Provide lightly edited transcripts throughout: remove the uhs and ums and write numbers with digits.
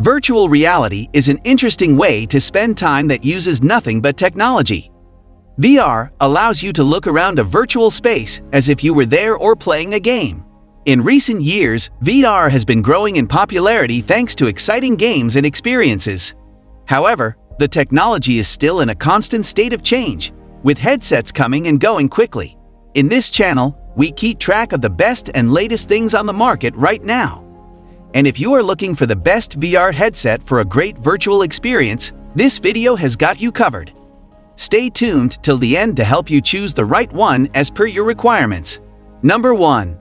Virtual reality is an interesting way to spend time that uses nothing but technology. VR allows you to look around a virtual space as if you were there or playing a game. In recent years, VR has been growing in popularity thanks to exciting games and experiences. However, the technology is still in a constant state of change, with headsets coming and going quickly. In this channel, we keep track of the best and latest things on the market right now. And if you are looking for the best VR headset for a great virtual experience, this video has got you covered. Stay tuned till the end to help you choose the right one as per your requirements. Number 1.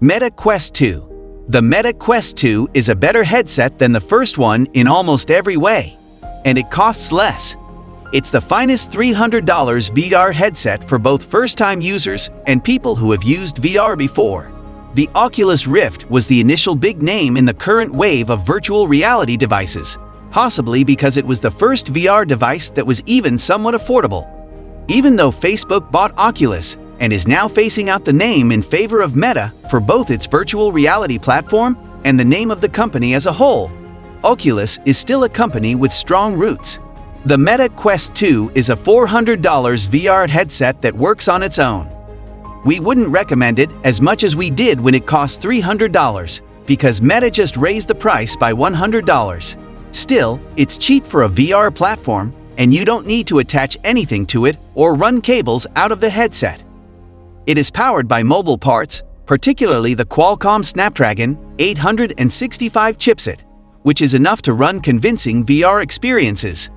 Meta Quest 2. The Meta Quest 2 is a better headset than the first one in almost every way, and it costs less. It's the finest $300 VR headset for both first-time users and people who have used VR before. The Oculus Rift was the initial big name in the current wave of virtual reality devices, possibly because it was the first VR device that was even somewhat affordable. Even though Facebook bought Oculus and is now phasing out the name in favor of Meta for both its virtual reality platform and the name of the company as a whole, Oculus is still a company with strong roots. The Meta Quest 2 is a $400 VR headset that works on its own. We wouldn't recommend it as much as we did when it cost $300, because Meta just raised the price by $100. Still, it's cheap for a VR platform, and you don't need to attach anything to it or run cables out of the headset. It is powered by mobile parts, particularly the Qualcomm Snapdragon 865 chipset, which is enough to run convincing VR experiences.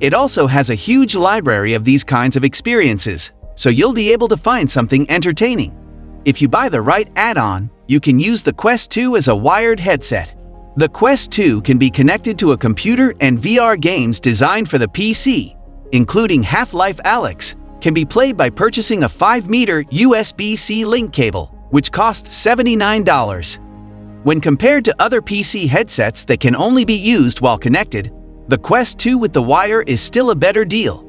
It also has a huge library of these kinds of experiences, so you'll be able to find something entertaining. If you buy the right add-on, you can use the Quest 2 as a wired headset. The Quest 2 can be connected to a computer, and VR games designed for the PC, including Half-Life Alyx, can be played by purchasing a 5-meter USB-C link cable, which costs $79. When compared to other PC headsets that can only be used while connected, the Quest 2 with the wire is still a better deal.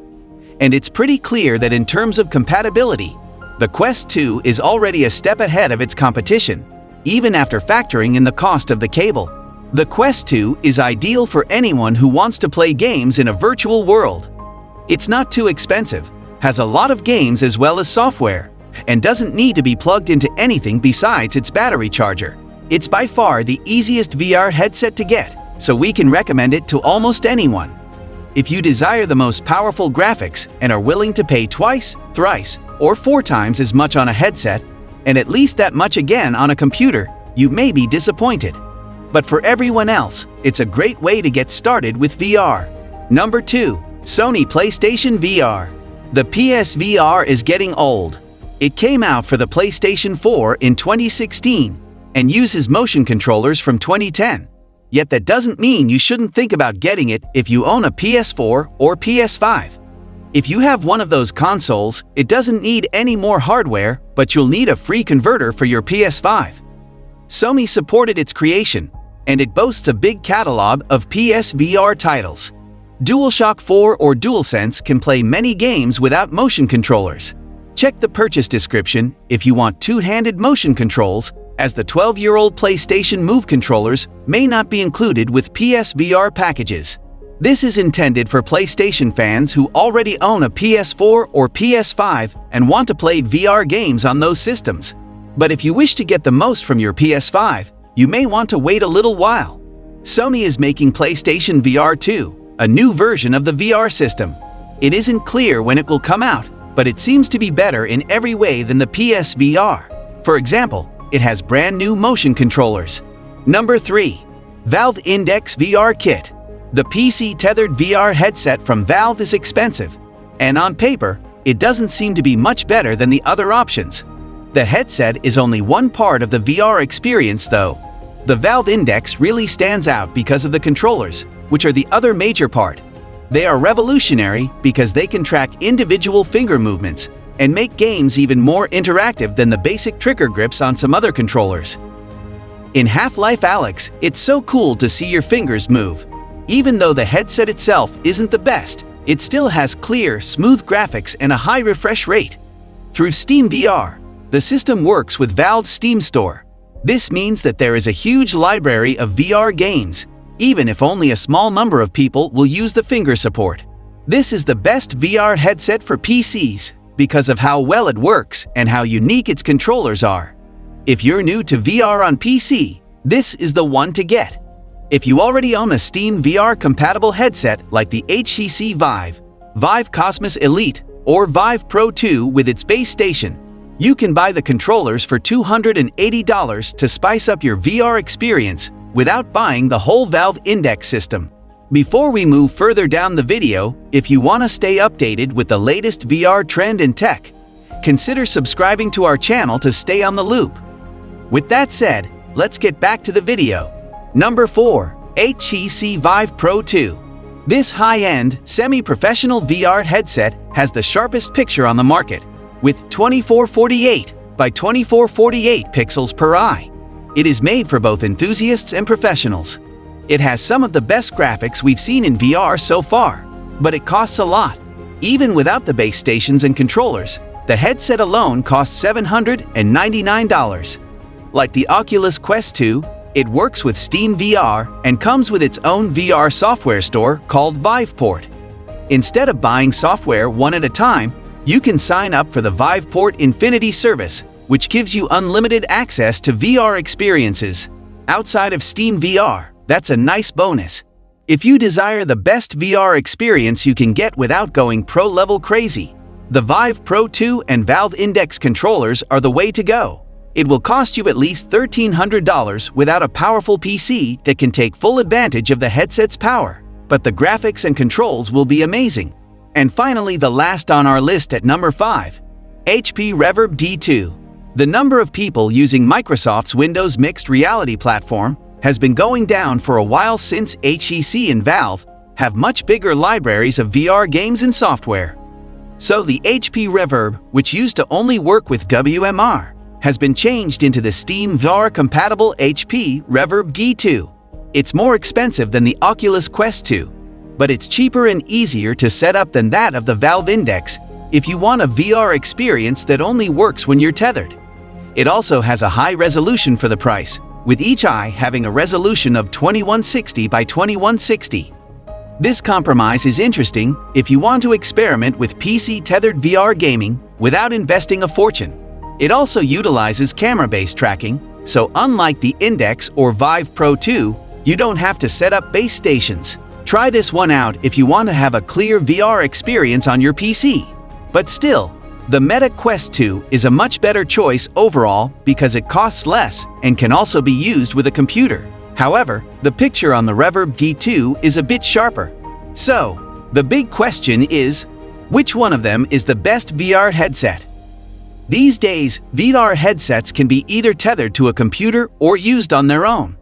And it's pretty clear that in terms of compatibility, the Quest 2 is already a step ahead of its competition, even after factoring in the cost of the cable. The Quest 2 is ideal for anyone who wants to play games in a virtual world. It's not too expensive, has a lot of games as well as software, and doesn't need to be plugged into anything besides its battery charger. It's by far the easiest VR headset to get, so we can recommend it to almost anyone. If you desire the most powerful graphics and are willing to pay twice, thrice, or 4 times as much on a headset, and at least that much again on a computer, you may be disappointed. But for everyone else, it's a great way to get started with VR. Number 2. Sony PlayStation VR. The PSVR is getting old. It came out for the PlayStation 4 in 2016 and uses motion controllers from 2010. Yet that doesn't mean you shouldn't think about getting it if you own a PS4 or PS5. If you have one of those consoles, it doesn't need any more hardware, but you'll need a free converter for your PS5. Sony supported its creation, and it boasts a big catalog of PSVR titles. DualShock 4 or DualSense can play many games without motion controllers. Check the purchase description if you want two-handed motion controls, as the 12-year-old PlayStation Move controllers may not be included with PSVR packages. This is intended for PlayStation fans who already own a PS4 or PS5 and want to play VR games on those systems. But if you wish to get the most from your PS5, you may want to wait a little while. Sony is making PlayStation VR 2, a new version of the VR system. It isn't clear when it will come out, but it seems to be better in every way than the PSVR. For example, it has brand new motion controllers. Number 3. Valve Index VR Kit. The PC-tethered VR headset from Valve is expensive, and on paper, it doesn't seem to be much better than the other options. The headset is only one part of the VR experience though. The Valve Index really stands out because of the controllers, which are the other major part. They are revolutionary because they can track individual finger movements and make games even more interactive than the basic trigger grips on some other controllers. In Half-Life Alyx, it's so cool to see your fingers move. Even though the headset itself isn't the best, it still has clear, smooth graphics and a high refresh rate. Through Steam VR, the system works with Valve's Steam Store. This means that there is a huge library of VR games, even if only a small number of people will use the finger support. This is the best VR headset for PCs because of how well it works and how unique its controllers are. If you're new to VR on PC, this is the one to get. If you already own a Steam VR-compatible headset like the HTC Vive Cosmos Elite, or Vive Pro 2 with its base station, you can buy the controllers for $280 to spice up your VR experience without buying the whole Valve Index system. Before we move further down the video, if you want to stay updated with the latest VR trend and tech, consider subscribing to our channel to stay on the loop. With that said, let's get back to the video. Number 4. HTC Vive Pro 2. This high-end, semi-professional VR headset has the sharpest picture on the market, with 2448 by 2448 pixels per eye. It is made for both enthusiasts and professionals. It has some of the best graphics we've seen in VR so far, but it costs a lot. Even without the base stations and controllers, the headset alone costs $799. Like the Oculus Quest 2, it works with Steam VR and comes with its own VR software store called Viveport. Instead of buying software one at a time, you can sign up for the Viveport Infinity service, which gives you unlimited access to VR experiences. Outside of Steam VR, that's a nice bonus. If you desire the best VR experience you can get without going pro-level crazy, the Vive Pro 2 and Valve Index controllers are the way to go. It will cost you at least $1,300 without a powerful PC that can take full advantage of the headset's power, but the graphics and controls will be amazing. And finally, the last on our list at number 5, HP Reverb G2. The number of people using Microsoft's Windows Mixed Reality platform has been going down for a while since HTC and Valve have much bigger libraries of VR games and software. So the HP Reverb, which used to only work with WMR, has been changed into the Steam VR-compatible HP Reverb G2. It's more expensive than the Oculus Quest 2, but it's cheaper and easier to set up than that of the Valve Index if you want a VR experience that only works when you're tethered. It also has a high resolution for the price, with each eye having a resolution of 2160 by 2160. This compromise is interesting if you want to experiment with PC-tethered VR gaming without investing a fortune. It also utilizes camera-based tracking, so unlike the Index or Vive Pro 2, you don't have to set up base stations. Try this one out if you want to have a clear VR experience on your PC. But still, the Meta Quest 2 is a much better choice overall because it costs less and can also be used with a computer. However, the picture on the Reverb G2 is a bit sharper. So, the big question is, which one of them is the best VR headset? These days, VR headsets can be either tethered to a computer or used on their own.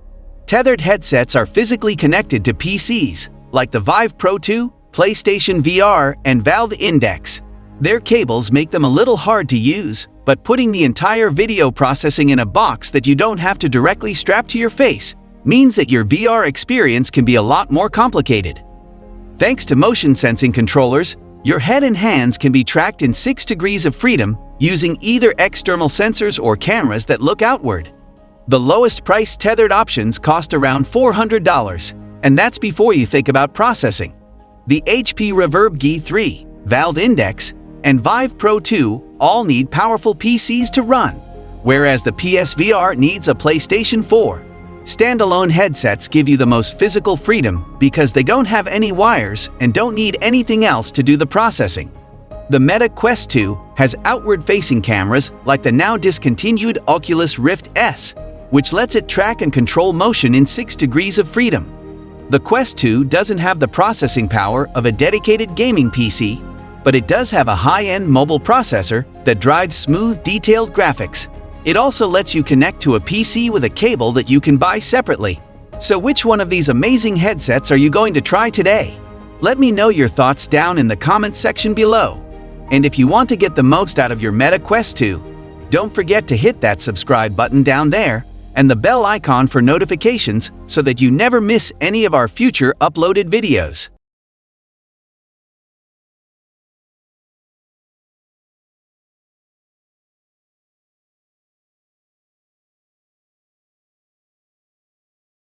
Tethered headsets are physically connected to PCs, like the Vive Pro 2, PlayStation VR, and Valve Index. Their cables make them a little hard to use, but putting the entire video processing in a box that you don't have to directly strap to your face means that your VR experience can be a lot more complicated. Thanks to motion sensing controllers, your head and hands can be tracked in 6 degrees of freedom using either external sensors or cameras that look outward. The lowest priced tethered options cost around $400, and that's before you think about processing. The HP Reverb G3, Valve Index, and Vive Pro 2 all need powerful PCs to run, whereas the PSVR needs a PlayStation 4. Standalone headsets give you the most physical freedom because they don't have any wires and don't need anything else to do the processing. The Meta Quest 2 has outward-facing cameras like the now discontinued Oculus Rift S, which lets it track and control motion in 6 degrees of freedom. The Quest 2 doesn't have the processing power of a dedicated gaming PC, but it does have a high-end mobile processor that drives smooth, detailed graphics. It also lets you connect to a PC with a cable that you can buy separately. So which one of these amazing headsets are you going to try today? Let me know your thoughts down in the comments section below. And if you want to get the most out of your Meta Quest 2, don't forget to hit that subscribe button down there and the bell icon for notifications so that you never miss any of our future uploaded videos.